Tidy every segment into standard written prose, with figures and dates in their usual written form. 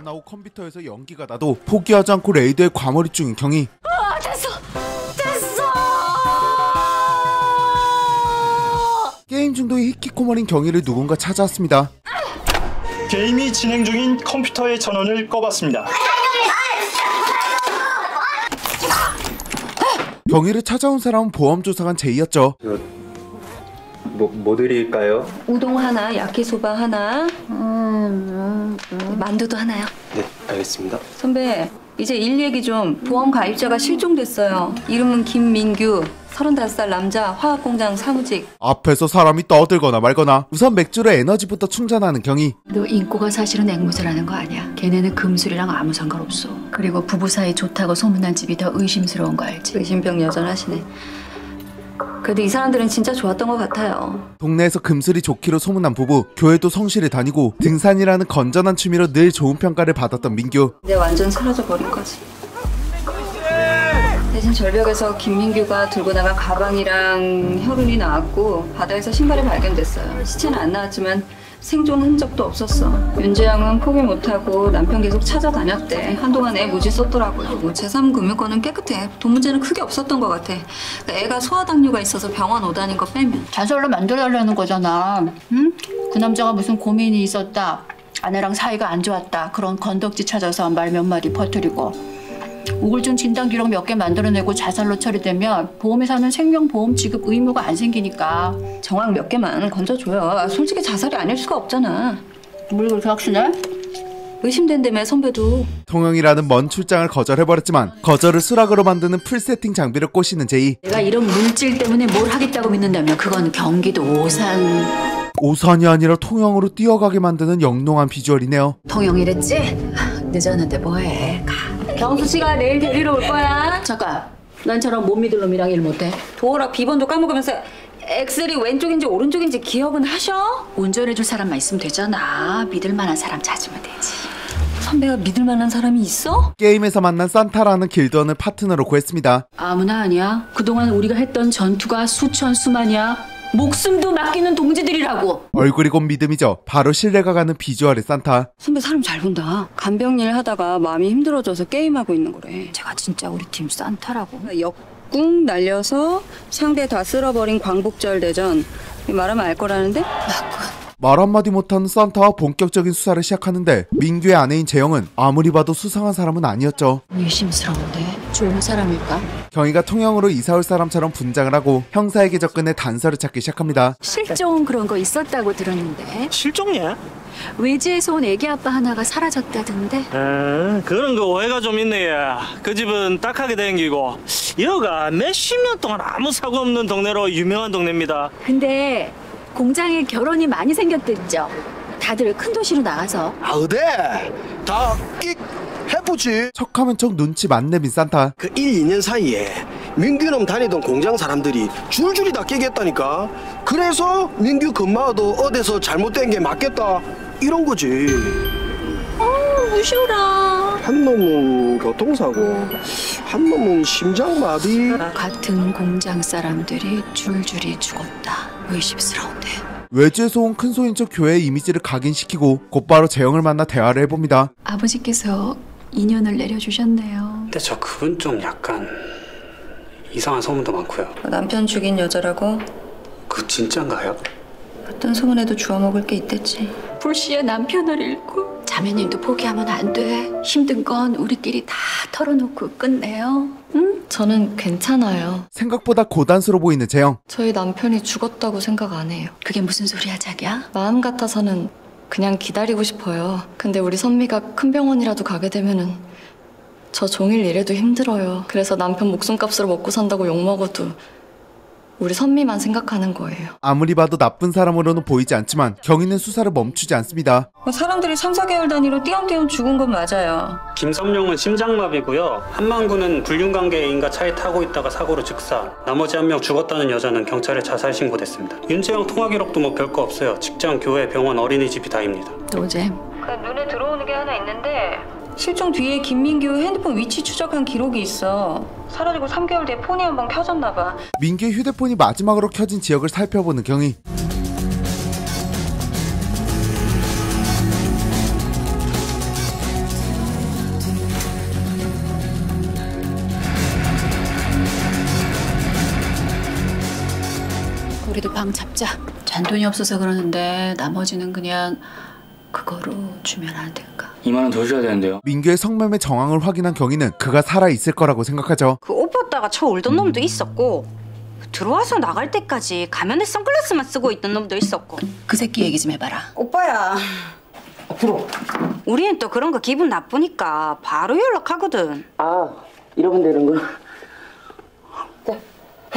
나오 컴퓨터에서 연기가 나도 포기하지 않고 레이드에 과몰입 중인 경희. 됐어. 게임 중독의 히키코모린 경희를 누군가 찾아왔습니다. 게임이 진행 중인 컴퓨터의 전원을 꺼봤습니다. 경희를 찾아온 사람은 보험조사관 제이였죠. 뭐 드릴까요? 우동 하나, 야키소바 하나, 만두도 하나요. 네, 알겠습니다. 선배, 이제 일 얘기 좀. 보험 가입자가 실종됐어요. 이름은 김민규, 35살 남자, 화학공장 사무직. 앞에서 사람이 떠들거나 말거나 우선 맥주로 에너지부터 충전하는 경희. 너 인꼬가 사실은 앵무새라는 거 아니야. 걔네는 금술이랑 아무 상관없어. 그리고 부부 사이 좋다고 소문난 집이 더 의심스러운 거 알지? 의심병 여전하시네. 그래도 이 사람들은 진짜 좋았던 것 같아요. 동네에서 금슬이 좋기로 소문난 부부, 교회도 성실히 다니고 등산이라는 건전한 취미로 늘 좋은 평가를 받았던 민규. 이제 완전 사라져 버린 거지. 대신 절벽에서 김민규가 들고 나간 가방이랑 혈흔이 나왔고 바다에서 신발이 발견됐어요. 시체는 안 나왔지만 생존 흔적도 없었어. 윤재영은 포기 못하고 남편 계속 찾아다녔대. 한동안 애 무지 썼더라고요. 뭐 제3금융권은 깨끗해. 돈 문제는 크게 없었던 것 같아. 애가 소아당뇨가 있어서 병원 오다닌 거 빼면. 자살로 만들어달라는 거잖아. 응? 그 남자가 무슨 고민이 있었다, 아내랑 사이가 안 좋았다, 그런 건덕지 찾아서 말 몇 마디 퍼뜨리고 우울증 진단 기록 몇 개 만들어내고 자살로 처리되면 보험회사는 생명보험 지급 의무가 안 생기니까. 정황 몇 개만 건져줘요. 솔직히 자살이 아닐 수가 없잖아. 뭘 그렇게 확신해? 의심된다며 선배도. 통영이라는 먼 출장을 거절해버렸지만 거절을 수락으로 만드는 풀세팅 장비를 꼬시는 제이. 내가 이런 물질 때문에 뭘 하겠다고 믿는다면 그건 경기도 오산. 오산이 아니라 통영으로 뛰어가게 만드는 영롱한 비주얼이네요. 통영이랬지? 늦었는데 뭐해? 가. 경수 씨가 내일 데리러 올 거야. 잠깐, 난처럼 못 믿을 놈이랑 일 못해? 도어락 비번도 까먹으면서 엑셀이 왼쪽인지 오른쪽인지 기억은 하셔? 운전해줄 사람만 있으면 되잖아. 믿을 만한 사람 찾으면 되지. 선배가 믿을 만한 사람이 있어? 게임에서 만난 산타라는 길드원을 파트너로 구했습니다. 아무나 아니야. 그동안 우리가 했던 전투가 수천 수만이야. 목숨도 맡기는 동지들이라고. 얼굴이 곧 믿음이죠. 바로 신뢰가 가는 비주얼의 산타. 선배 사람 잘 본다. 간병일 하다가 마음이 힘들어져서 게임하고 있는 거래. 제가 진짜 우리 팀 산타라고. 역궁 날려서 상대 다 쓸어버린 광복절 대전. 말하면 알 거라는데? 말 한마디 못하는 산타와 본격적인 수사를 시작하는데 민규의 아내인 재영은 아무리 봐도 수상한 사람은 아니었죠. 의심스러운데 좋은 사람일까? 경희가 통영으로 이사올 사람처럼 분장을 하고 형사에게 접근해 단서를 찾기 시작합니다. 실종 그런 거 있었다고 들었는데. 실종이야? 외지에서 온 애기 아빠 하나가 사라졌다던데. 그런 거 오해가 좀 있네. 그 집은 딱하게 댕기고 여가 몇십 년 동안 아무 사고 없는 동네로 유명한 동네입니다. 근데 공장에 결혼이 많이 생겼댔죠. 다들 큰 도시로 나가서. 어데 다 끽 해보지. 척하면 척 눈치 만렙인 산타. 그 1, 2년 사이에 민규놈 다니던 공장 사람들이 줄줄이 다 깨겠다니까. 그래서 민규 근마도 어디서 잘못된 게 맞겠다 이런 거지. 무셔라. 한 놈은 교통사고, 한 놈은 심장마비. 같은 공장 사람들이 줄줄이 죽었다. 의심스러운데. 외지에서 온 큰소인 척 교회의 이미지를 각인시키고 곧바로 재영을 만나 대화를 해봅니다. 아버지께서 인연을 내려주셨네요. 근데 저 그분 좀 약간 이상한 소문도 많고요. 남편 죽인 여자라고? 그 진짠가요? 어떤 소문에도 주워먹을 게 있댔지. 불시에 남편을 잃고. 자매님도 포기하면 안 돼. 힘든 건 우리끼리 다 털어놓고 끝내요. 응? 저는 괜찮아요. 생각보다 고단수로 보이는 재영. 저희 남편이 죽었다고 생각 안 해요. 그게 무슨 소리야, 자기야? 마음 같아서는 그냥 기다리고 싶어요. 근데 우리 선미가 큰 병원이라도 가게 되면은 저 종일 일해도 힘들어요. 그래서 남편 목숨값으로 먹고 산다고 욕먹어도 우리 선미만 생각하는 거예요. 아무리 봐도 나쁜 사람으로는 보이지 않지만 경희는 수사를 멈추지 않습니다. 사람들이 3, 4개월 단위로 띄엄띄엄 죽은 건 맞아요. 김섬룡은 심장마비고요. 한만구는 불륜관계 애인과 차에 타고 있다가 사고로 즉사. 나머지 한 명 죽었다는 여자는 경찰에 자살 신고됐습니다. 윤재영 통화 기록도 뭐 별거 없어요. 직장, 교회, 병원, 어린이집이 다입니다. 노잼. 눈에 들어오는 게 하나 있는데 실종 뒤에 김민규 핸드폰 위치 추적한 기록이 있어. 사라지고 3개월 뒤에 폰이 한번 켜졌나 봐. 민규의 휴대폰이 마지막으로 켜진 지역을 살펴보는 경희. 방 잡자. 잔돈이 없어서 그러는데 나머지는 그냥 그거로 주면 안 될까? 2만 원 더 줘야 되는데요. 민규의 성매매 정황을 확인한 경위는 그가 살아있을 거라고 생각하죠. 그 옷 벗다가 쳐 울던 놈도 있었고 들어와서 나갈 때까지 가면에 선글라스만 쓰고 있던 놈도 있었고. 그 새끼 얘기 좀 해봐라. 오빠야. 앞으로. 우리는 또 그런 거 기분 나쁘니까 바로 연락하거든. 아, 잃어본다 이런 거.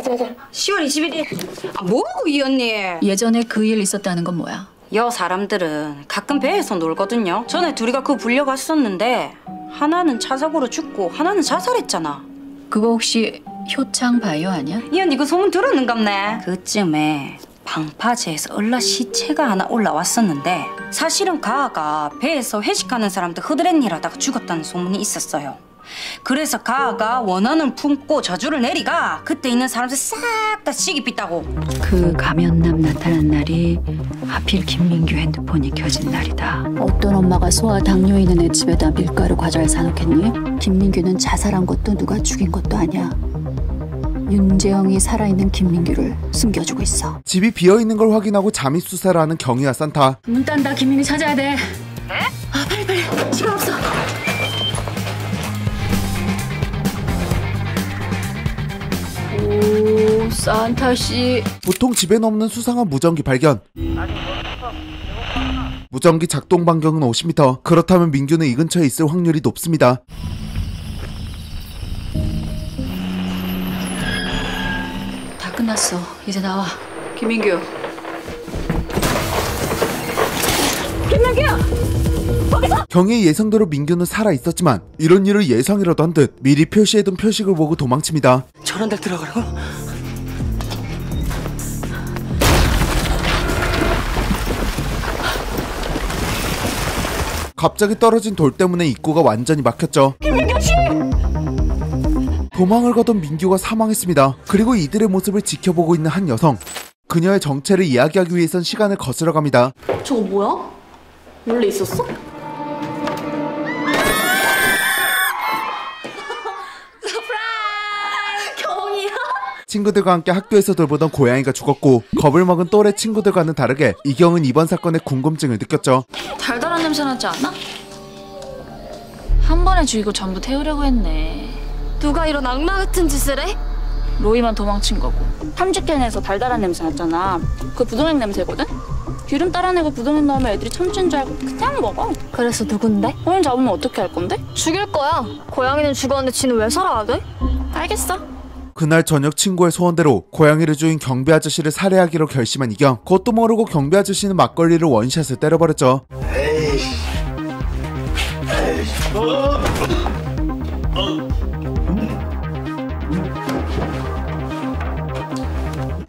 자, 하자. 10월 21일. 뭐고 이 언니? 예전에 그 일 있었다는 건 뭐야? 여 사람들은 가끔 배에서 놀거든요. 전에 둘이가 그거 불려갔었는데 하나는 차 사고로 죽고 하나는 자살했잖아. 그거 혹시 효창 바이오 아니야? 이 언니 그 소문 들었는갑네. 그쯤에 방파제에서 얼라 시체가 하나 올라왔었는데 사실은 가아가 배에서 회식하는 사람들 흐드렛일 하다가 죽었다는 소문이 있었어요. 그래서 가아가 원한을 품고 저주를 내리가 그때 있는 사람들 싹 다 시기 삐다고. 그 가면남 나타난 날이 하필 김민규 핸드폰이 켜진 날이다. 어떤 엄마가 소아 당뇨 있는 애 집에다 밀가루 과자를 사놓겠니? 김민규는 자살한 것도 누가 죽인 것도 아니야. 윤재영이 살아있는 김민규를 숨겨주고 있어. 집이 비어있는 걸 확인하고 잠입 수사를 하는 경위와 산타. 문 딴다. 김민규 찾아야 돼. 네? 아 빨리 시간 없어. 오, 산타 씨. 보통 집에는 없는 수상한 무전기 발견. 무전기 작동 반경은 50m. 그렇다면 민규는 이 근처에 있을 확률이 높습니다. 다 끝났어. 이제 나와. 김민규. 경위의 예상대로 민규는 살아있었지만 이런 일을 예상이라도 한 듯 미리 표시해둔 표식을 보고 도망칩니다. 저런 데 들어가라고? 갑자기 떨어진 돌 때문에 입구가 완전히 막혔죠. 도망을 가던 민규가 사망했습니다. 그리고 이들의 모습을 지켜보고 있는 한 여성. 그녀의 정체를 이야기하기 위해선 시간을 거스러 갑니다. 저거 뭐야? 원래 있었어? 친구들과 함께 학교에서 돌보던 고양이가 죽었고 겁을 먹은 또래 친구들과는 다르게 이경은 이번 사건에 궁금증을 느꼈죠. 달달한 냄새 나지 않아? 한 번에 죽이고 전부 태우려고 했네. 누가 이런 악마 같은 짓을 해? 로이만 도망친 거고. 탐지캔에서 달달한 냄새 났잖아. 그 부동액 냄새거든? 기름 따라내고 부동액 넣으면 애들이 참치인 줄 알고 그냥 먹어. 그래서 누군데? 호인 잡으면 어떻게 할 건데? 죽일 거야. 고양이는 죽었는데 지는 왜 살아야 돼? 알겠어. 그날 저녁 친구의 소원대로 고양이를 죽인 경비 아저씨를 살해하기로 결심한 이경. 그것도 모르고 경비 아저씨는 막걸리를 원샷을 때려버렸죠.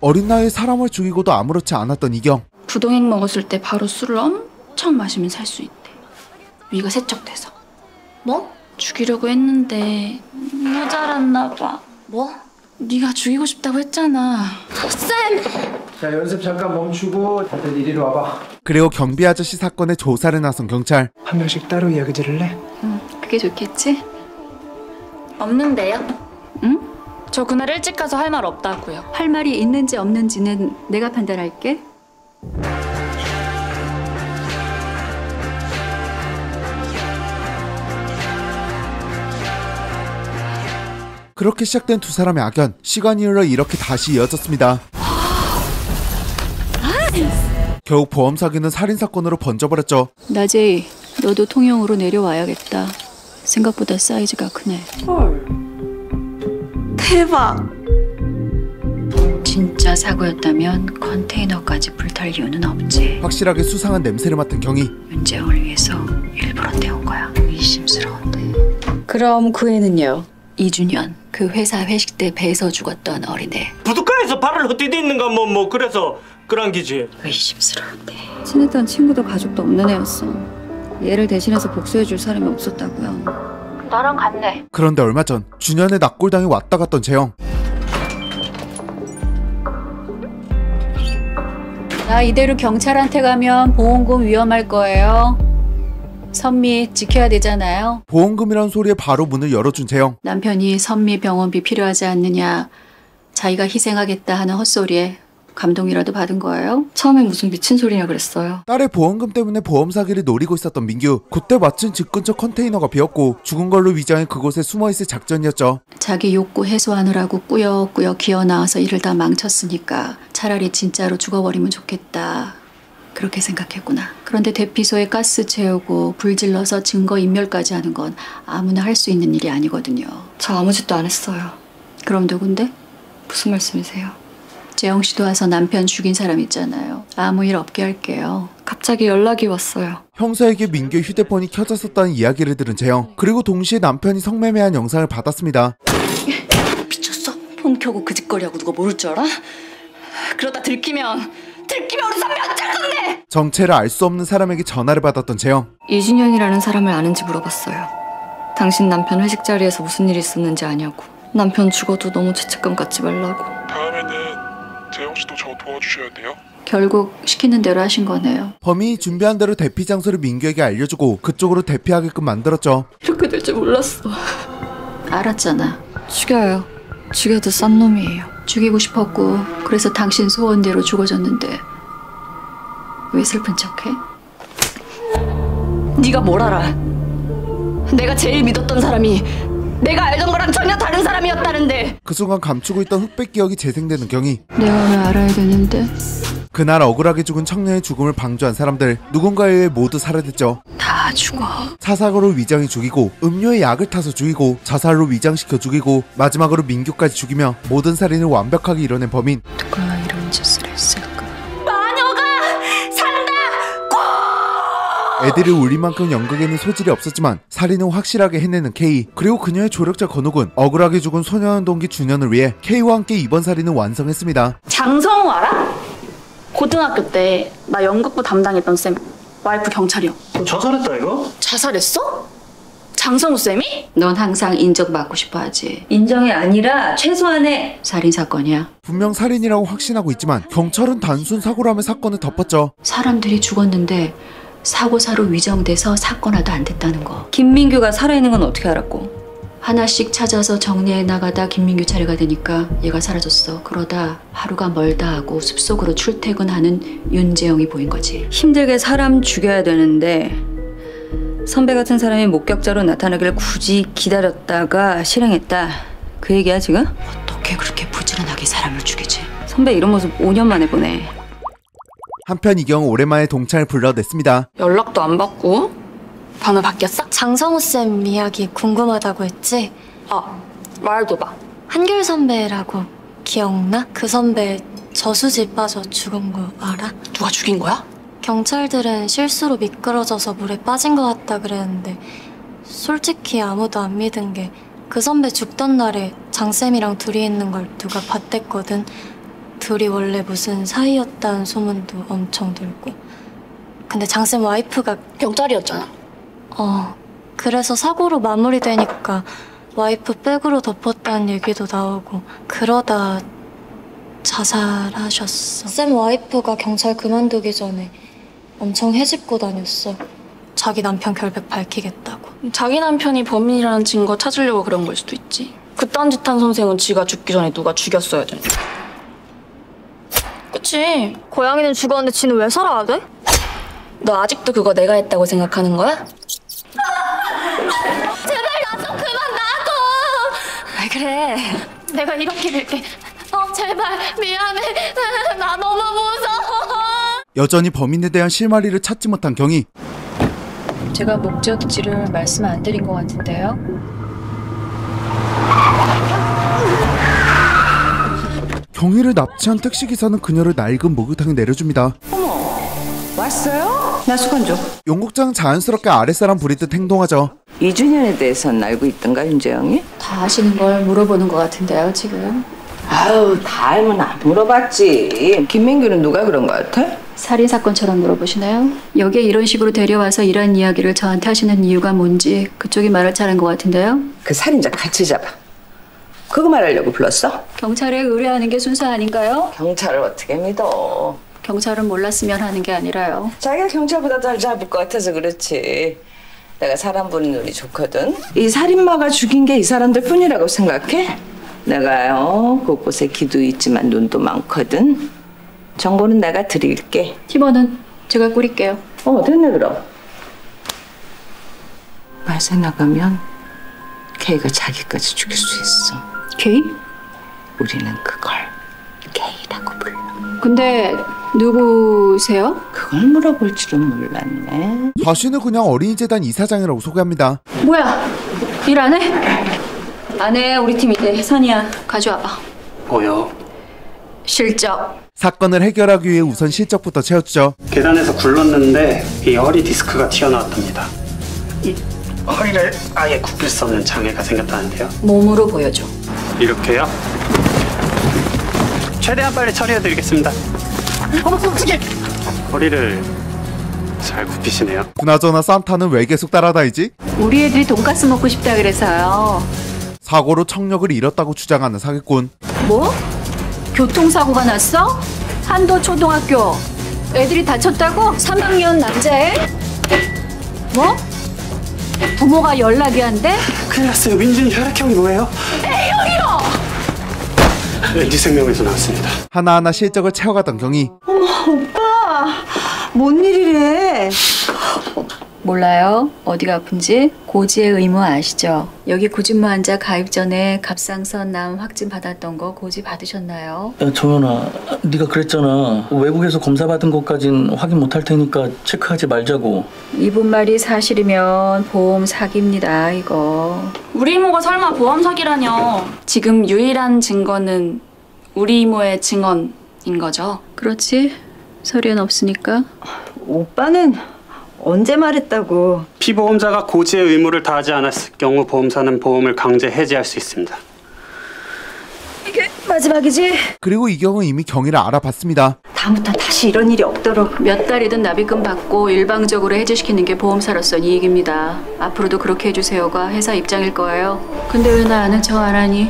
어린 나이에 사람을 죽이고도 아무렇지 않았던 이경. 부동액 먹었을 때 바로 술을 엄청 마시면 살 수 있대. 위가 세척돼서. 뭐? 죽이려고 했는데 모자랐나 봐. 뭐? 네가 죽이고 싶다고 했잖아. 쌤! 자, 연습 잠깐 멈추고 다들 이리로 와봐. 그리고 경비 아저씨 사건에 조사를 나선 경찰. 한 명씩 따로 이야기 들을래? 응, 그게 좋겠지? 없는데요? 응? 저 그날 일찍 가서 할 말 없다고요. 할 말이 있는지 없는지는 내가 판단할게. 그렇게 시작된 두 사람의 악연. 시간이 흘러 이렇게 다시 이어졌습니다. 결국 보험 사기는 살인사건으로 번져버렸죠. 나제이, 너도 통영으로 내려와야겠다. 생각보다 사이즈가 크네. 헐. 대박. 진짜 사고였다면 컨테이너까지 불탈 이유는 없지. 확실하게 수상한 냄새를 맡은 경위. 윤재영을 위해서 일부러 태운 거야. 의심스러운데. 그럼 그 애는요? 이준현, 그 회사 회식 때 배에서 죽었던 어린애. 부둣가에서 발을 헛디디 있는가 뭐 그래서 그런 기지. 의심스러운데. 친했던 친구도 가족도 없는 애였어. 얘를 대신해서 복수해줄 사람이 없었다고요. 나랑 같네. 그런데 얼마 전 준현의 납골당에 왔다 갔던 재영. 나 이대로 경찰한테 가면 보험금 위험할 거예요. 선미 지켜야 되잖아요. 보험금이란 소리에 바로 문을 열어준 재영. 남편이 선미 병원비 필요하지 않느냐, 자기가 희생하겠다 하는 헛소리에 감동이라도 받은 거예요? 처음엔 무슨 미친 소리냐 그랬어요. 딸의 보험금 때문에 보험 사기를 노리고 있었던 민규. 그때 마침 집 근처 컨테이너가 비었고 죽은 걸로 위장해 그곳에 숨어있을 작전이었죠. 자기 욕구 해소하느라고 꾸역꾸역 기어나와서 일을 다 망쳤으니까 차라리 진짜로 죽어버리면 좋겠다. 그렇게 생각했구나. 그런데 대피소에 가스 채우고 불 질러서 증거 인멸까지 하는 건 아무나 할 수 있는 일이 아니거든요. 저 아무 짓도 안 했어요. 그럼 누군데? 무슨 말씀이세요? 재영 씨도 와서 남편 죽인 사람 있잖아요. 아무 일 없게 할게요. 갑자기 연락이 왔어요. 형사에게 민규의 휴대폰이 켜졌었다는 이야기를 들은 재영. 그리고 동시에 남편이 성매매한 영상을 받았습니다. 미쳤어? 폰 켜고 그 짓거리하고 누가 모를 줄 알아? 그러다 들키면 우리 선배 어쩔 건데! 정체를 알 수 없는 사람에게 전화를 받았던 재영. 이준현이라는 사람을 아는지 물어봤어요. 당신 남편 회식 자리에서 무슨 일이 있었는지 아냐고. 남편 죽어도 너무 죄책감 갖지 말라고. 다음에는 재영 씨도 저 도와주셔야 돼요. 결국 시키는 대로 하신 거네요. 범인이 준비한 대로 대피 장소를 민규에게 알려주고 그쪽으로 대피하게끔 만들었죠. 이렇게 될 줄 몰랐어. 알았잖아. 죽여요. 죽여도 싼 놈이에요. 죽이고 싶었고 그래서 당신 소원대로 죽어줬는데 왜 슬픈 척해? 네가 뭘 알아? 내가 제일 믿었던 사람이 내가 알던 거랑 전혀 다른 사람이었다는데. 그 순간 감추고 있던 흑백 기억이 재생되는 경위. 내가 왜 알아야 되는데? 그날 억울하게 죽은 청년의 죽음을 방조한 사람들 누군가에 의해 모두 살해됐죠. 다 죽어. 사사고로 위장해 죽이고 음료에 약을 타서 죽이고 자살로 위장시켜 죽이고 마지막으로 민규까지 죽이며 모든 살인을 완벽하게 이뤄낸 범인. 누가 이런 짓을 했을까? 마녀가 산다! 애들을 울릴 만큼 연극에는 소질이 없었지만 살인은 확실하게 해내는 K. 그리고 그녀의 조력자 건욱은 억울하게 죽은 소년 동기 준현을 위해 K와 함께 이번 살인을 완성했습니다. 장성우 알아? 고등학교 때 나 연극부 담당했던 쌤 와이프 경찰이요. 자살했다 이거? 자살했어? 장성우 쌤이? 넌 항상 인정받고 싶어 하지. 인정이 아니라 최소한의 살인사건이야. 분명 살인이라고 확신하고 있지만 경찰은 단순 사고라며 사건을 덮었죠. 사람들이 죽었는데 사고사로 위정돼서 사건화도 안 됐다는 거. 김민규가 살아있는 건 어떻게 알았고? 하나씩 찾아서 정리해 나가다 김민규 차례가 되니까 얘가 사라졌어. 그러다 하루가 멀다 하고 숲속으로 출퇴근하는 윤재영이 보인 거지. 힘들게 사람 죽여야 되는데 선배 같은 사람이 목격자로 나타나길 굳이 기다렸다가 실행했다. 그 얘기야 지금? 어떻게 그렇게 부지런하게 사람을 죽이지? 선배 이런 모습 5년 만에 보네. 한편 이경은 오랜만에 동창을 불러냈습니다. 연락도 안 받고? 번호 바뀌었어? 장성우 쌤 이야기 궁금하다고 했지? 말해줘봐. 한결 선배라고 기억나? 그 선배 저수지 빠져 죽은 거 알아? 누가 죽인 거야? 경찰들은 실수로 미끄러져서 물에 빠진 것 같다 그랬는데 솔직히 아무도 안 믿은 게 그 선배 죽던 날에 장쌤이랑 둘이 있는 걸 누가 봤댔거든. 둘이 원래 무슨 사이였다는 소문도 엄청 돌고. 근데 장쌤 와이프가 경찰이었잖아. 그래서 사고로 마무리되니까 와이프 백으로 덮었다는 얘기도 나오고 그러다 자살하셨어. 쌤 와이프가 경찰 그만두기 전에 엄청 헤집고 다녔어. 자기 남편 결백 밝히겠다고. 자기 남편이 범인이라는 증거 찾으려고 그런 걸 수도 있지. 그딴 짓 한 선생은 지가 죽기 전에 누가 죽였어야 돼. 그치? 고양이는 죽었는데 지는 왜 살아야 돼? 너 아직도 그거 내가 했다고 생각하는 거야? 제발 나 좀 그만 놔둬. 왜 그래? 내가 이렇게 빌게. 제발 미안해. 나 너무 무서워. 여전히 범인에 대한 실마리를 찾지 못한 경위. 제가 목적지를 말씀 안 드린 것 같은데요. 경위를 납치한 택시기사는 그녀를 낡은 목욕탕에 내려줍니다. 어머, 왔어요? 나 수건 줘. 용국장은 자연스럽게 아랫사람 부리듯 행동하죠. 이준현에 대해서는 알고 있던가, 윤재영이? 다 아시는 걸 물어보는 것 같은데요, 지금. 아유, 다 알면 안 물어봤지. 김민규는 누가 그런 것 같아? 살인사건처럼 물어보시나요? 여기에 이런 식으로 데려와서 이런 이야기를 저한테 하시는 이유가 뭔지 그쪽이 말을 잘한 것 같은데요? 그 살인자 같이 잡아. 그거 말하려고 불렀어? 경찰에 의뢰하는 게 순서 아닌가요? 경찰을 어떻게 믿어? 경찰은 몰랐으면 하는 게 아니라요. 자기가 경찰보다 잘 잡을 것 같아서 그렇지. 내가 사람 보는 눈이 좋거든. 이 살인마가 죽인 게 이 사람들 뿐이라고 생각해? 내가요 곳곳에 기도 있지만 눈도 많거든. 정보는 내가 드릴게. 팀원은 제가 꾸릴게요. 됐네 그럼. 말세 나가면 K가 자기까지 죽일 수 있어. K? 우리는 그걸 K라고 불러. 근데 누구세요? 그걸 물어볼 줄은 몰랐네. 자신을 그냥 어린이재단 이사장이라고 소개합니다. 뭐야? 일 안 해? 안 해. 우리 팀 이제 산이야. 가져와봐. 뭐요? 실적. 사건을 해결하기 위해 우선 실적부터 채워주죠. 계단에서 굴렀는데 이 허리 디스크가 튀어나왔답니다. 이 허리를 아예 굽힐 수 없는 장애가 생겼다는데요. 몸으로 보여줘. 이렇게요? 최대한 빨리 처리해드리겠습니다. 어머 끔찍해! 허리를 잘 굽히시네요. 그나저나 산타는 왜 계속 따라다니지? 우리 애들이 돈가스 먹고 싶다 그래서요. 사고로 청력을 잃었다고 주장하는 사기꾼. 뭐? 교통사고가 났어? 한도 초등학교. 애들이 다쳤다고? 3학년 남자애? 뭐? 부모가 연락이 안 돼? 큰일 났어요. 민준이 혈액형이 뭐예요? A형이요! LG생명에서 나왔습니다. 하나하나 실적을 채워가던 경희. 어머 오빠 뭔 일이래? 몰라요? 어디가 아픈지? 고지의 의무 아시죠? 여기 고진모 환자 가입 전에 갑상선 암 확진 받았던 거 고지 받으셨나요? 야, 정연아, 네가 그랬잖아. 외국에서 검사 받은 것까진 확인 못할 테니까 체크하지 말자고. 이분 말이 사실이면 보험 사기입니다, 이거. 우리 이모가 설마 보험 사기라뇨. 지금 유일한 증거는 우리 이모의 증언인 거죠? 그렇지? 서류엔 없으니까. 오빠는 언제 말했다고? 피보험자가 고지의 의무를 다하지 않았을 경우 보험사는 보험을 강제 해지할 수 있습니다. 이게 마지막이지? 그리고 이경은 이미 경희를 알아봤습니다. 다음부터 다시 이런 일이 없도록 몇 달이든 납입금 받고 일방적으로 해지시키는 게 보험사로서 이익입니다. 앞으로도 그렇게 해주세요가 회사 입장일 거예요. 근데 왜 나 아는 척 안 하니?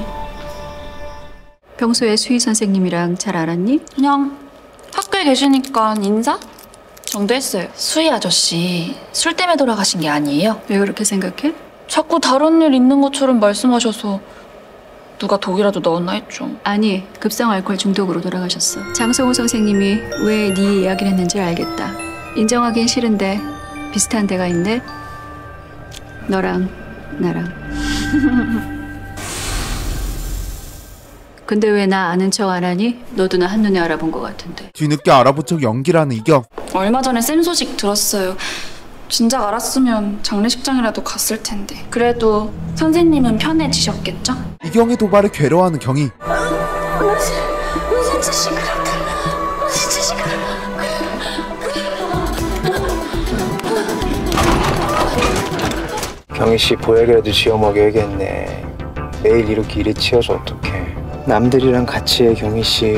평소에 수희 선생님이랑 잘 알았니? 그냥 학교에 계시니까 인사? 정도 했어요. 수희 아저씨 술 때문에 돌아가신 게 아니에요? 왜 그렇게 생각해? 자꾸 다른 일 있는 것처럼 말씀하셔서 누가 독이라도 넣었나 했죠. 아니, 급성 알코올 중독으로 돌아가셨어. 장성호 선생님이 왜 네 이야기를 했는지 알겠다. 인정하긴 싫은데 비슷한 데가 있네. 너랑 나랑. 근데 왜 나 아는 척 안 하니? 너도 나 한눈에 알아본 것 같은데. 뒤늦게 알아본 척 연기라는 이경. 얼마 전에 쌤 소식 들었어요. 진작 알았으면 장례식장이라도 갔을 텐데. 그래도 선생님은 편해지셨겠죠? 이경의 도발을 괴로워하는 경희. 진짜 시끄럽다. 진짜 시끄러워. 경희씨 보약이라도 지어 먹여야겠네. 매일 이렇게 일에 치여서 어떡해. 남들이랑 같이 해 경희씨.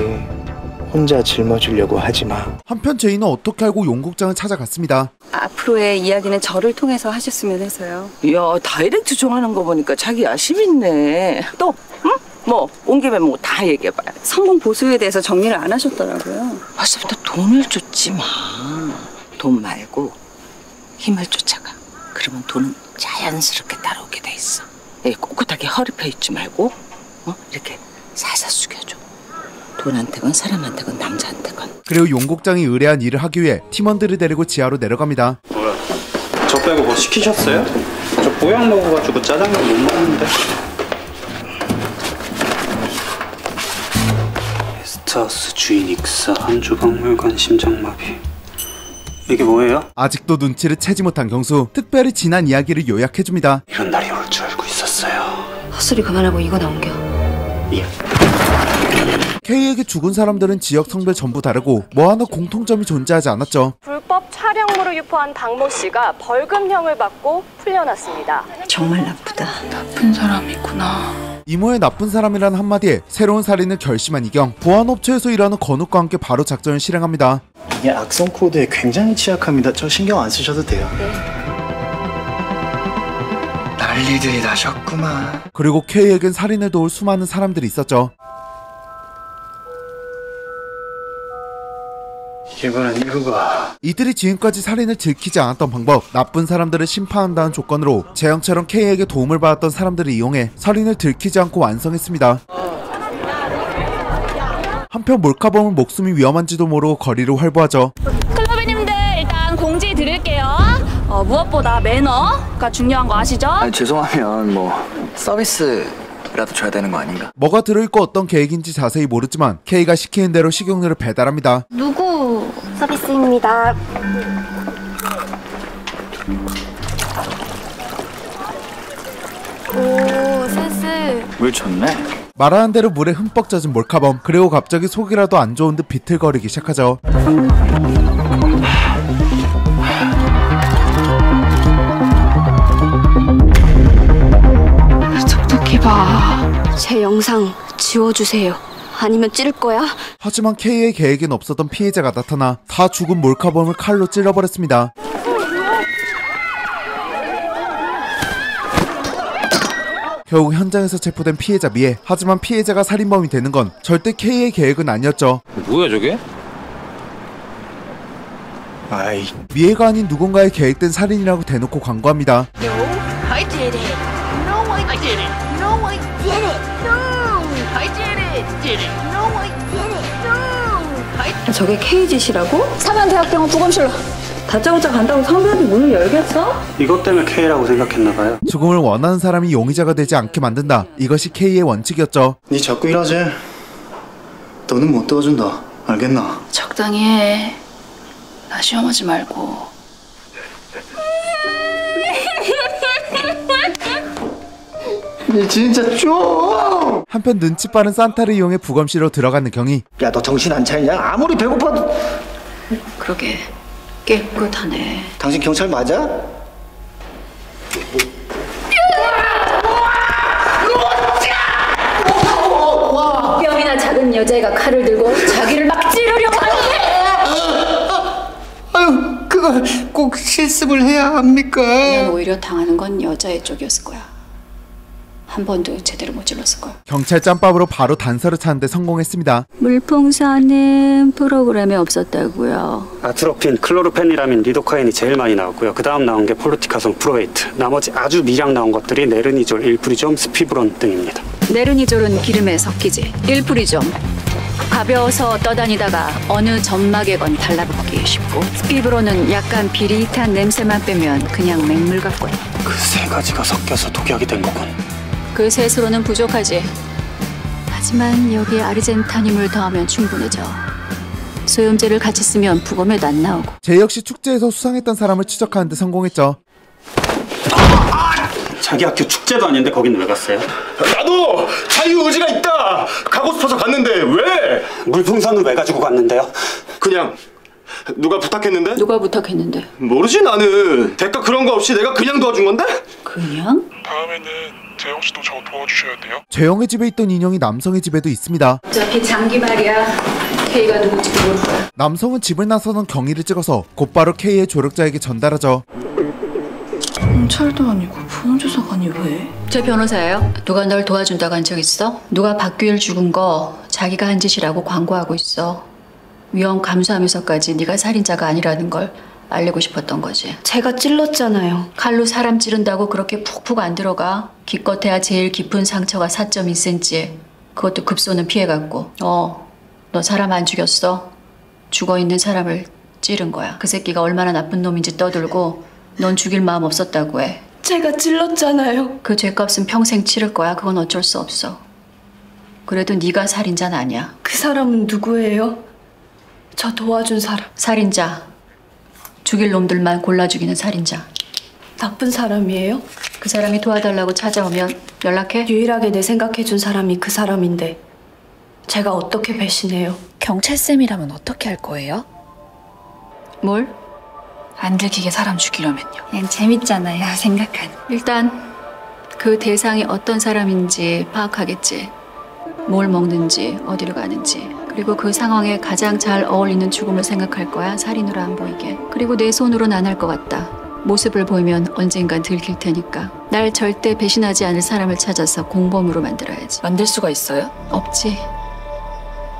혼자 짊어지려고 하지마. 한편 제이는 어떻게 알고 용국장을 찾아갔습니다. 앞으로의 이야기는 저를 통해서 하셨으면 해서요. 야 다이렉트 좋아하는 거 보니까 자기 야심 있네. 또 응? 뭐 온 김에 뭐 다 얘기해봐요. 성공 보수에 대해서 정리를 안 하셨더라고요. 벌써부터 돈을 줬지 마. 돈 말고 힘을 쫓아가. 그러면 돈은 자연스럽게 따라오게 돼 있어. 꼿꼿하게 허리 펴 있지 말고 이렇게 살살 숙여줘. 돈한테건 사람한테건 남자한테건. 그리고 용국장이 의뢰한 일을 하기 위해 팀원들을 데리고 지하로 내려갑니다. 뭐야? 저 빼고 뭐 시키셨어요? 저 보약 먹어가지고 짜장면 못 먹는데. 게스트하우스 주인 익사, 한주박물관 심장마비. 이게 뭐예요? 아직도 눈치를 채지 못한 경수. 특별히 지난 이야기를 요약해줍니다. 이런 날이 올 줄 알고 있었어요. 헛소리 그만하고 이거 넘겨. 예. K에게 죽은 사람들은 지역 성별 전부 다르고 뭐 하나 공통점이 존재하지 않았죠. 불법 촬영물을 유포한 박모 씨가 벌금형을 받고 풀려났습니다. 정말 나쁘다. 나쁜 사람이구나. 이모의 나쁜 사람이라는 한마디에 새로운 살인을 결심한 이경. 보안업체에서 일하는 건욱과 함께 바로 작전을 실행합니다. 이게 악성 코드에 굉장히 취약합니다. 저 신경 안 쓰셔도 돼요. 난리들이 나셨구만. 그리고 K에겐 살인을 도울 수많은 사람들이 있었죠. 이번엔 이거가. 이들이 지금까지 살인을 들키지 않았던 방법. 나쁜 사람들을 심판한다는 조건으로 재영처럼 K에게 도움을 받았던 사람들을 이용해 살인을 들키지 않고 완성했습니다. 한편 몰카범은 목숨이 위험한지도 모르고 거리를 활보하죠. 클로비님들 일단 공지 드릴게요. 무엇보다 매너가 중요한 거 아시죠? 아니 죄송하면 뭐 서비스라도 줘야 되는 거 아닌가? 뭐가 들어있고 어떤 계획인지 자세히 모르지만 K가 시키는 대로 식용유를 배달합니다. 누구? 서비스입니다. 오, 센스. 물 좋네. 말하는 대로 물에 흠뻑 젖은 몰카범. 그리고 갑자기 속이라도 안 좋은 듯 비틀거리기 시작하죠. 똑똑히 봐. 제 영상 지워주세요. 아니면 찌를 거야? 하지만 K의 계획엔 없었던 피해자가 나타나 다 죽은 몰카범을 칼로 찔러버렸습니다. 결국 현장에서 체포된 피해자 미애. 하지만 피해자가 살인범이 되는 건 절대 K의 계획은 아니었죠. 뭐야 저게? 아이. 미애가 아닌 누군가의 계획된 살인이라고 대놓고 광고합니다. I did it. No, I did it. No, I did it. No, I did it. Did it. No, I did it. No. 저게 K 짓이라고? 사면대학병원 부검실로. 다짜고짜 간다고 성별이 문을 열겠어? 이것 때문에 K라고 생각했나봐요. 죽음을 원하는 사람이 용의자가 되지 않게 만든다. 이것이 K의 원칙이었죠. 니 자꾸 일하지? 너는 못 도와준다. 알겠나? 적당히 해. 나 시험하지 말고. 니 진짜 좀. 한편 눈치 빠른 산타를 이용해 부검실로 들어가는 경희. 야, 너 정신 안 차리냐? 아무리 배고파도. 그러게 깨끗하네. 당신 경찰 맞아? 뼈이나 작은 여자애가 칼을 들고 자기를 막 찌르려고 아유, 그걸 꼭 실습을 해야 합니까? 난 오히려 당하는 건 여자애 쪽이었을 거야. 한 번도 제대로 못 찔렀을 거야. 경찰 짬밥으로 바로 단서를 찾는데 성공했습니다. 물풍선은 프로그램에 없었다고요. 아트로핀, 클로르페니라민, 리도카인이 제일 많이 나왔고요. 그 다음 나온 게 폴루티카송, 프로웨이트. 나머지 아주 미량 나온 것들이 네르니졸, 일프리좀, 스피브론 등입니다. 네르니졸은 기름에 섞이지. 일프리좀 가벼워서 떠다니다가 어느 점막에 건 달라붙기 쉽고, 스피브론은 약간 비릿한 냄새만 빼면 그냥 맹물 같고. 그 세 가지가 섞여서 독약이 된 거군. 그 셋으로는 부족하지. 하지만 여기에 아르젠타늄을 더하면 충분해져. 소염제를 같이 쓰면 부검에도 안 나오고. 제 역시 축제에서 수상했던 사람을 추적하는데 성공했죠. 자기 학교 축제도 아닌데 거긴 왜 갔어요? 나도 자유의지가 있다. 가고 싶어서 갔는데 왜? 물풍선은 왜 가지고 갔는데요? 그냥 누가 부탁했는데? 누가 부탁했는데? 모르지 나는. 대가 그런 거 없이 내가 그냥 도와준 건데? 그냥? 다음에는 재영 씨도 저 도와주셔야 돼요. 재영의 집에 있던 인형이 남성의 집에도 있습니다. 어차피 장기 말이야. K가 누군지도 모를 거야. 남성은 집을 나서는 경위를 찍어서 곧바로 K의 조력자에게 전달하죠. 경찰도 아니고 보험조사관이 왜? 저 변호사예요. 누가 널 도와준다고 한 적 있어? 누가 박규일 죽은 거 자기가 한 짓이라고 광고하고 있어. 위험 감수하면서까지 네가 살인자가 아니라는 걸 알리고 싶었던 거지. 제가 찔렀잖아요. 칼로 사람 찌른다고 그렇게 푹푹 안 들어가. 기껏해야 제일 깊은 상처가 4.2cm. 그것도 급소는 피해갔고. 너 사람 안 죽였어. 죽어있는 사람을 찌른 거야. 그 새끼가 얼마나 나쁜 놈인지 떠들고 넌 죽일 마음 없었다고 해. 제가 찔렀잖아요. 그 죄값은 평생 치를 거야. 그건 어쩔 수 없어. 그래도 네가 살인자는 아니야. 그 사람은 누구예요? 저 도와준 사람. 살인자. 죽일 놈들만 골라 죽이는 살인자. 나쁜 사람이에요? 그 사람이 도와달라고 찾아오면 연락해? 유일하게 내 생각해준 사람이 그 사람인데 제가 어떻게 배신해요? 경찰쌤이라면 어떻게 할 거예요? 뭘? 안 들키게 사람 죽이려면요. 그냥 재밌잖아요, 생각하는. 일단 그 대상이 어떤 사람인지 파악하겠지. 뭘 먹는지, 어디로 가는지. 그리고 그 상황에 가장 잘 어울리는 죽음을 생각할 거야, 살인으로 안 보이게. 그리고 내 손으로는 안 할 것 같다. 모습을 보이면 언젠간 들킬 테니까. 날 절대 배신하지 않을 사람을 찾아서 공범으로 만들어야지. 만들 수가 있어요? 없지.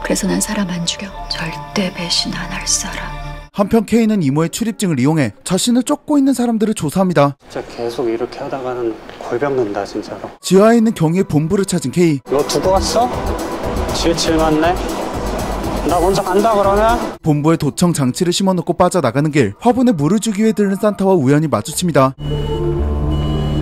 그래서 난 사람 안 죽여. 절대 배신 안 할 사람. 한편 K는 이모의 출입증을 이용해 자신을 쫓고 있는 사람들을 조사합니다. 진짜 계속 이렇게 하다가는 골병는다 진짜로. 지하에 있는 경위의 본부를 찾은 K. 너 두고 왔어? 지혜칠 맞네? 나 먼저 간다 그러면? 본부에 도청 장치를 심어놓고 빠져나가는 길, 화분에 물을 주기 위해 들른 산타와 우연히 마주칩니다.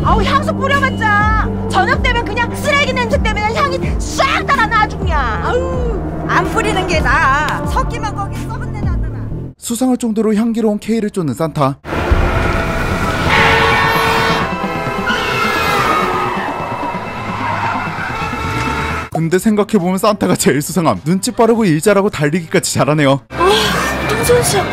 아우 향수 뿌려봤자 저녁 되면 그냥 쓰레기 냄새 때문에 향이 싹 달아나 아주 그냥. 아우 안 뿌리는 게 나아. 섞이면 거기 썩은 내 나더라. 수상할 정도로 향기로운 K를 쫓는 산타. 근데 생각해보면 산타가 제일 수상함. 눈치 빠르고 일 잘하고 달리기까지 잘하네요. 똥손씨야.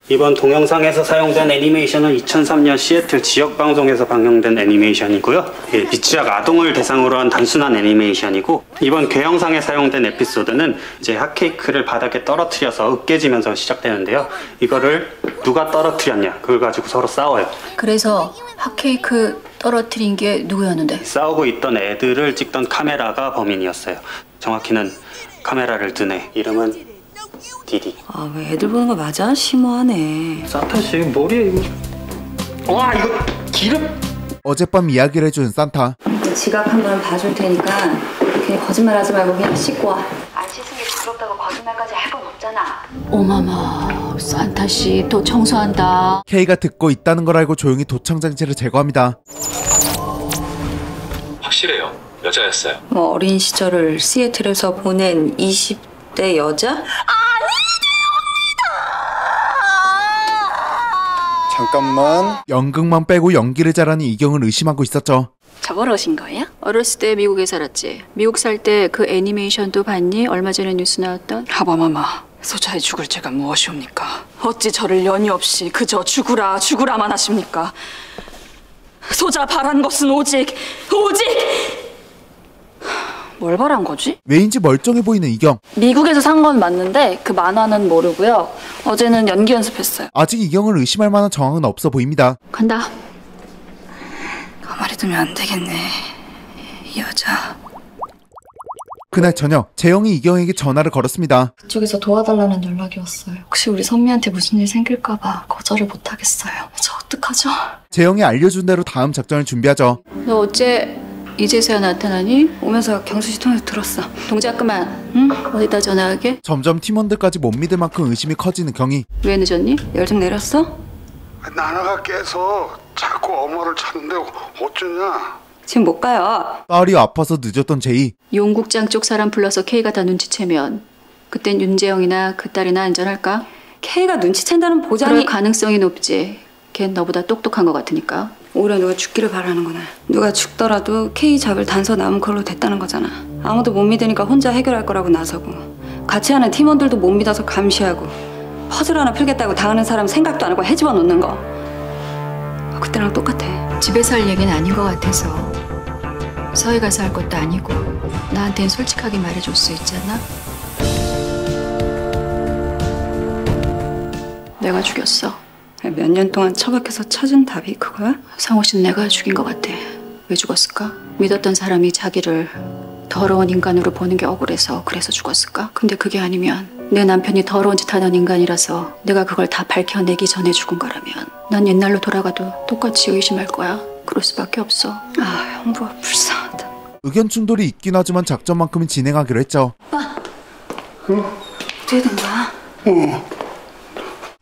이번 동영상에서 사용된 애니메이션은 2003년 시애틀 지역방송에서 방영된 애니메이션이고요. 미취학 아동을 대상으로 한 단순한 애니메이션이고, 이번 괴영상에 사용된 에피소드는 이제 핫케이크를 바닥에 떨어뜨려서 으깨지면서 시작되는데요. 이거를 누가 떨어뜨렸냐, 그걸 가지고 서로 싸워요. 그래서 핫케이크 떨어뜨린 게 누구였는데? 싸우고 있던 애들을 찍던 카메라가 범인이었어요. 정확히는 카메라를 든 애 이름은 디디. 아, 왜 애들 보는 거 맞아? 심오하네. 산타씨 머리에 이거. 와, 이거 기름. 어젯밤 이야기를 해준 산타. 지갑 한번 봐줄 테니까 그냥 거짓말하지 말고 그냥 씻고 와. 안 씻은 게 부끄럽다고 거짓말까지 할 건 없잖아. 어마마, 산타씨 또 청소한다. K가 듣고 있다는 걸 알고 조용히 도청 장치를 제거합니다. 확실해요. 여자였어요. 뭐 어린 시절을 시애틀에서 보낸 20대 여자? 잠깐만. 연극만 빼고 연기를 잘하는 이경을 의심하고 있었죠. 저보러 오신 거예요? 어렸을 때 미국에 살았지. 미국 살 때 그 애니메이션도 봤니? 얼마 전에 뉴스 나왔던? 하바마마, 소자의 죽을 죄가 무엇이옵니까? 어찌 저를 연이 없이 그저 죽으라 죽으라만 하십니까? 소자 바란 것은 오직 뭘 바란 거지? 왜인지 멀쩡해 보이는 이경. 미국에서 산 건 맞는데 그 만화는 모르고요. 어제는 연기 연습했어요. 아직 이경을 의심할 만한 정황은 없어 보입니다. 간다. 가만히 두면 안 되겠네. 이 여자. 그날 저녁 재영이 이경에게 전화를 걸었습니다. 그쪽에서 도와달라는 연락이 왔어요. 혹시 우리 선미한테 무슨 일 생길까봐 거절을 못하겠어요. 저 어떡하죠? 재영이 알려준 대로 다음 작전을 준비하죠. 너 어째 이제서야 나타나니? 오면서 경수씨 통해서 들었어. 동작 그만. 응? 어디다 전화하게? 점점 팀원들까지 못 믿을 만큼 의심이 커지는 경이. 왜 늦었니? 열 좀 내렸어? 나나가 깨서 자꾸 엄마를 찾는데 어쩌냐? 지금 못 가요. 딸이 아파서 늦었던 제이. 용국장 쪽 사람 불러서 K가 다 눈치채면 그땐 윤재영이나 그 딸이나 안전할까? K가 눈치챈다는 보장이... 그럴 가능성이 높지. 걘 너보다 똑똑한 것 같으니까. 오히려 누가 죽기를 바라는구나. 누가 죽더라도 K 잡을 단서 남은 걸로 됐다는 거잖아. 아무도 못 믿으니까 혼자 해결할 거라고 나서고, 같이 하는 팀원들도 못 믿어서 감시하고, 퍼즐 하나 풀겠다고 당하는 사람 생각도 안 하고 해집어 놓는 거. 그때랑 똑같아. 집에서 할 얘기는 아닌 것 같아서 서해 가서 할 것도 아니고 나한텐 솔직하게 말해줄 수 있잖아. 내가 죽였어. 몇 년 동안 처박혀서 찾은 답이 그거야? 상호 씨는 내가 죽인 것 같아. 왜 죽었을까? 믿었던 사람이 자기를 더러운 인간으로 보는 게 억울해서 그래서 죽었을까? 근데 그게 아니면 내 남편이 더러운 짓 하는 인간이라서 내가 그걸 다 밝혀내기 전에 죽은 거라면 난 옛날로 돌아가도 똑같이 의심할 거야. 그럴 수밖에 없어. 아, 형부가 불쌍하다. 의견 충돌이 있긴 하지만 작전만큼은 진행하기로 했죠. 오빠. 어떻게 된 거야?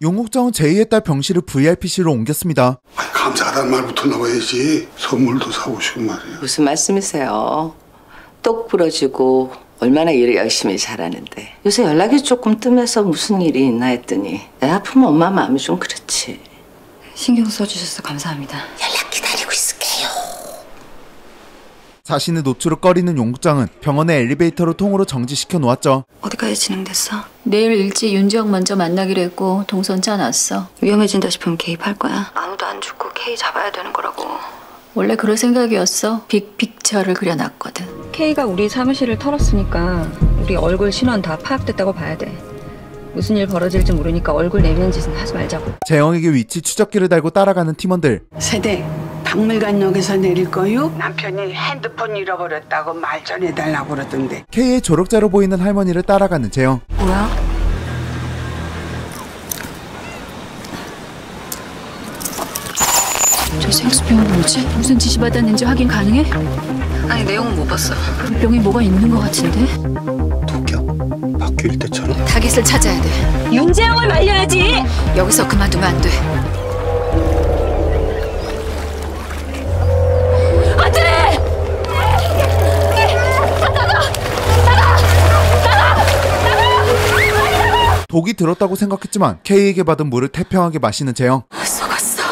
용국장은 제이의 딸 병실을 VIP실로 옮겼습니다. 감사하다는 말부터 나와야지. 선물도 사오시고 말이야. 무슨 말씀이세요? 똑 부러지고 얼마나 일을 열심히 잘하는데 요새 연락이 조금 뜸해서 무슨 일이 있나 했더니 내 아프면 엄마 마음이 좀 그렇지. 신경 써주셔서 감사합니다. 연락 기다리고 있을게요. 자신의 노출을 꺼리는 용국장은 병원의 엘리베이터로 통으로 정지시켜 놓았죠. 어디까지 진행됐어? 내일 일찍 윤지영 먼저 만나기로 했고 동선 짜놨어. 위험해진다 싶으면 개입할 거야. 아무도 안 죽고 K 잡아야 되는 거라고. 원래 그럴 생각이었어. 빅픽처를 그려놨거든. K가 우리 사무실을 털었으니까 우리 얼굴 신원 다 파악됐다고 봐야 돼. 무슨 일 벌어질지 모르니까 얼굴 내미는 짓은 하지 말자고. 재영에게 위치 추적기를 달고 따라가는 팀원들. 세대 박물관역에서 내릴 거요? 남편이 핸드폰 잃어버렸다고 말 전해달라고 그러던데. K의 조력자로 보이는 할머니를 따라가는 재영. 뭐야? 저 생수병은 뭐지? 무슨 지시 받았는지 확인 가능해? 아니 내용은 못 봤어. 병에 뭐가 있는 것 같은데? 독약? 바뀔 때처럼? 타깃을 찾아야 돼. 윤재영을 말려야지. 여기서 그만두면 안 돼. 독이 들었다고 생각했지만 K에게 받은 물을 태평하게 마시는 재영. 속았어.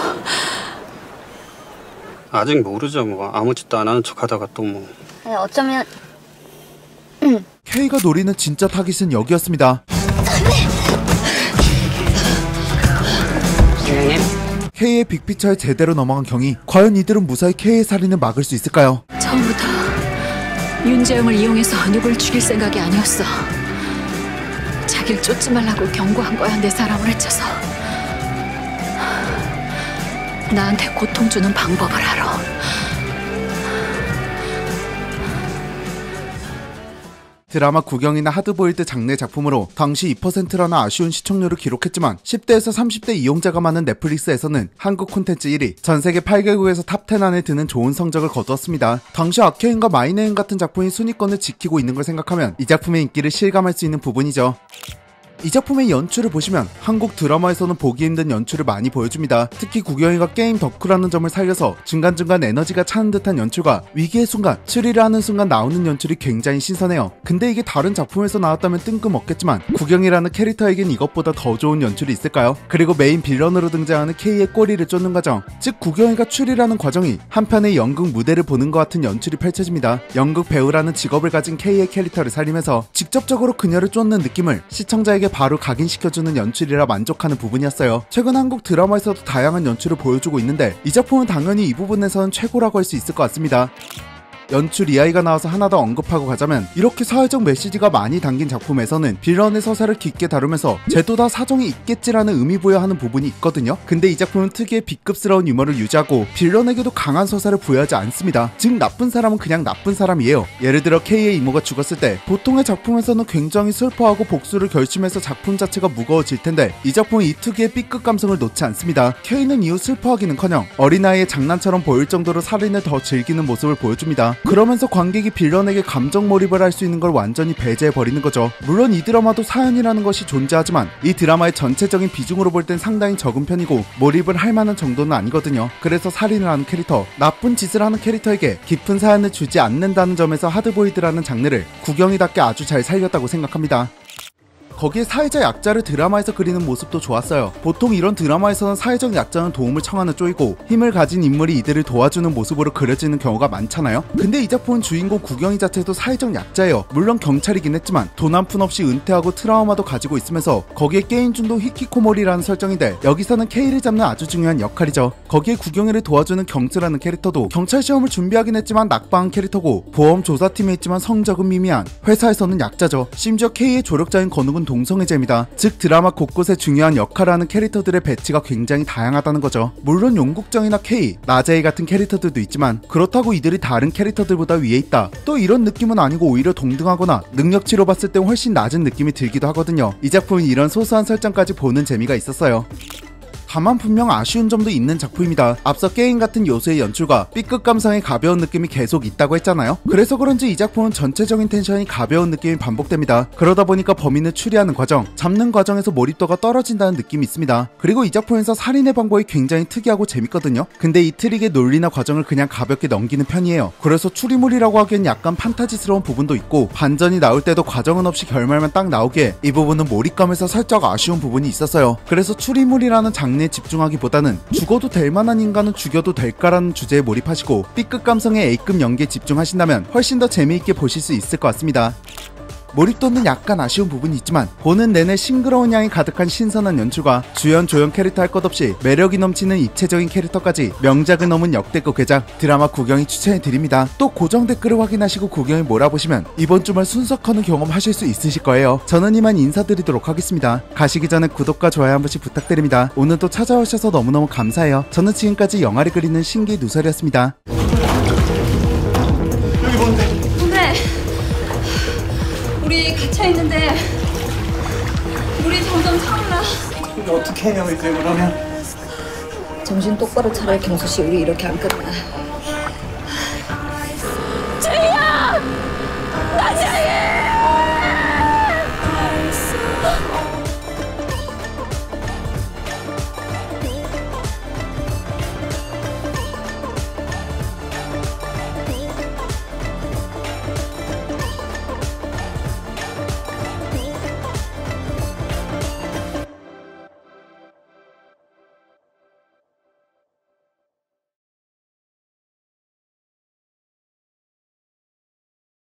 아직 모르죠. 뭐 아무 짓도 안 하는 척하다가 또 뭐. 아니, 어쩌면 K가 노리는 진짜 타깃은 여기였습니다. K의 빅피처에 제대로 넘어간 경이. 과연 이들은 무사히 K의 살인을 막을 수 있을까요? 처음부터 윤재영을 이용해서 누굴 죽일 생각이 아니었어. 자기를 쫓지 말라고 경고한 거야. 내 사람을 해쳐서. 나한테 고통 주는 방법을 알아. 드라마 구경이나 하드보일드 장르 작품으로 당시 2%라는 아쉬운 시청률을 기록했지만 10대에서 30대 이용자가 많은 넷플릭스에서는 한국 콘텐츠 1위, 전세계 8개국에서 탑10 안에 드는 좋은 성적을 거두었습니다. 당시 아케인과 마이네임 같은 작품이 순위권을 지키고 있는 걸 생각하면 이 작품의 인기를 실감할 수 있는 부분이죠. 이 작품의 연출을 보시면 한국 드라마에서는 보기 힘든 연출을 많이 보여줍니다. 특히 구경이가 게임 덕후라는 점을 살려서 중간중간 에너지가 차는 듯한 연출과 위기의 순간, 추리를 하는 순간 나오는 연출이 굉장히 신선해요. 근데 이게 다른 작품에서 나왔다면 뜬금없겠지만 구경이라는 캐릭터에겐 이것보다 더 좋은 연출이 있을까요? 그리고 메인 빌런으로 등장하는 K의 꼬리를 쫓는 과정, 즉 구경이가 추리라는 과정이 한편의 연극 무대를 보는 것 같은 연출이 펼쳐집니다. 연극 배우라는 직업을 가진 K의 캐릭터를 살리면서 직접적으로 그녀를 쫓는 느낌을 시청자에게 바로 각인시켜주는 연출이라 만족하는 부분이었어요. 최근 한국 드라마에서도 다양한 연출을 보여주고 있는데 이 작품은 당연히 이 부분에서는 최고라고 할 수 있을 것 같습니다. 연출 이하이가 나와서 하나 더 언급하고 가자면 이렇게 사회적 메시지가 많이 담긴 작품에서는 빌런의 서사를 깊게 다루면서 쟤도 다 사정이 있겠지라는 의미부여하는 부분이 있거든요. 근데 이 작품은 특유의 B급스러운 유머를 유지하고 빌런에게도 강한 서사를 부여하지 않습니다. 즉 나쁜 사람은 그냥 나쁜 사람이에요. 예를 들어 K의 이모가 죽었을 때 보통의 작품에서는 굉장히 슬퍼하고 복수를 결심해서 작품 자체가 무거워질 텐데 이 작품은 이 특유의 B급 감성을 놓지 않습니다. K는 이후 슬퍼하기는커녕 어린아이의 장난처럼 보일 정도로 살인을 더 즐기는 모습을 보여줍니다. 그러면서 관객이 빌런에게 감정 몰입을 할 수 있는 걸 완전히 배제해버리는 거죠. 물론 이 드라마도 사연이라는 것이 존재하지만 이 드라마의 전체적인 비중으로 볼 땐 상당히 적은 편이고 몰입을 할 만한 정도는 아니거든요. 그래서 살인을 하는 캐릭터, 나쁜 짓을 하는 캐릭터에게 깊은 사연을 주지 않는다는 점에서 하드보일드라는 장르를 구경이답게 아주 잘 살렸다고 생각합니다. 거기에 사회적 약자를 드라마에서 그리는 모습도 좋았어요. 보통 이런 드라마에서는 사회적 약자는 도움을 청하는 쪼이고 힘을 가진 인물이 이들을 도와주는 모습으로 그려지는 경우가 많잖아요. 근데 이 작품은 주인공 구경이 자체도 사회적 약자예요. 물론 경찰이긴 했지만 돈 한 푼 없이 은퇴하고 트라우마도 가지고 있으면서 거기에 게임 중독 히키코모리라는 설정인데 여기서는 K를 잡는 아주 중요한 역할이죠. 거기에 구경이를 도와주는 경스라는 캐릭터도 경찰 시험을 준비하긴 했지만 낙방한 캐릭터고 보험 조사팀에 있지만 성적은 미미한 회사에서는 약자죠. 심지어 K의 조력자인 건욱은 동성애자입니다. 즉 드라마 곳곳에 중요한 역할을 하는 캐릭터들의 배치가 굉장히 다양하다는 거죠. 물론 용국정이나 K, 나자이 같은 캐릭터들도 있지만 그렇다고 이들이 다른 캐릭터들보다 위에 있다, 또 이런 느낌은 아니고 오히려 동등하거나 능력치로 봤을 때 훨씬 낮은 느낌이 들기도 하거든요. 이 작품은 이런 소소한 설정까지 보는 재미가 있었어요. 다만 분명 아쉬운 점도 있는 작품입니다. 앞서 게임 같은 요소의 연출과 B급 감성의 가벼운 느낌이 계속 있다고 했잖아요. 그래서 그런지 이 작품은 전체적인 텐션이 가벼운 느낌이 반복됩니다. 그러다 보니까 범인을 추리하는 과정, 잡는 과정에서 몰입도가 떨어진다는 느낌이 있습니다. 그리고 이 작품에서 살인의 방법이 굉장히 특이하고 재밌거든요. 근데 이 트릭의 논리나 과정을 그냥 가볍게 넘기는 편이에요. 그래서 추리물이라고 하기엔 약간 판타지스러운 부분도 있고 반전이 나올 때도 과정은 없이 결말만 딱 나오기에 이 부분은 몰입감에서 살짝 아쉬운 부분이 있었어요. 그래서 추리물이라는 장르에 집중하기보다는 죽어도 될 만한 인간은 죽여도 될까라는 주제에 몰입하시고 B급 감성의 A급 연기에 집중하신다면 훨씬 더 재미있게 보실 수 있을 것 같습니다. 몰입도는 약간 아쉬운 부분이 있지만 보는 내내 싱그러운 향이 가득한 신선한 연출과 주연 조연 캐릭터 할 것 없이 매력이 넘치는 입체적인 캐릭터까지 명작을 넘은 역대급 괴작 드라마 구경이 추천해드립니다. 또 고정 댓글을 확인하시고 구경을 몰아보시면 이번 주말 순삭하는 경험 하실 수 있으실 거예요. 저는 이만 인사드리도록 하겠습니다. 가시기 전에 구독과 좋아요 한 번씩 부탁드립니다. 오늘도 찾아오셔서 너무너무 감사해요. 저는 지금까지 영화를 그리는 신기 누설이었습니다. 여기 뭔데? 우리 갇혀있는데 물이 점점 차올라. 이거 어떻게 해요 이제 그러면? 정신 똑바로 차려, 경수 씨. 우리 이렇게 안 끝나.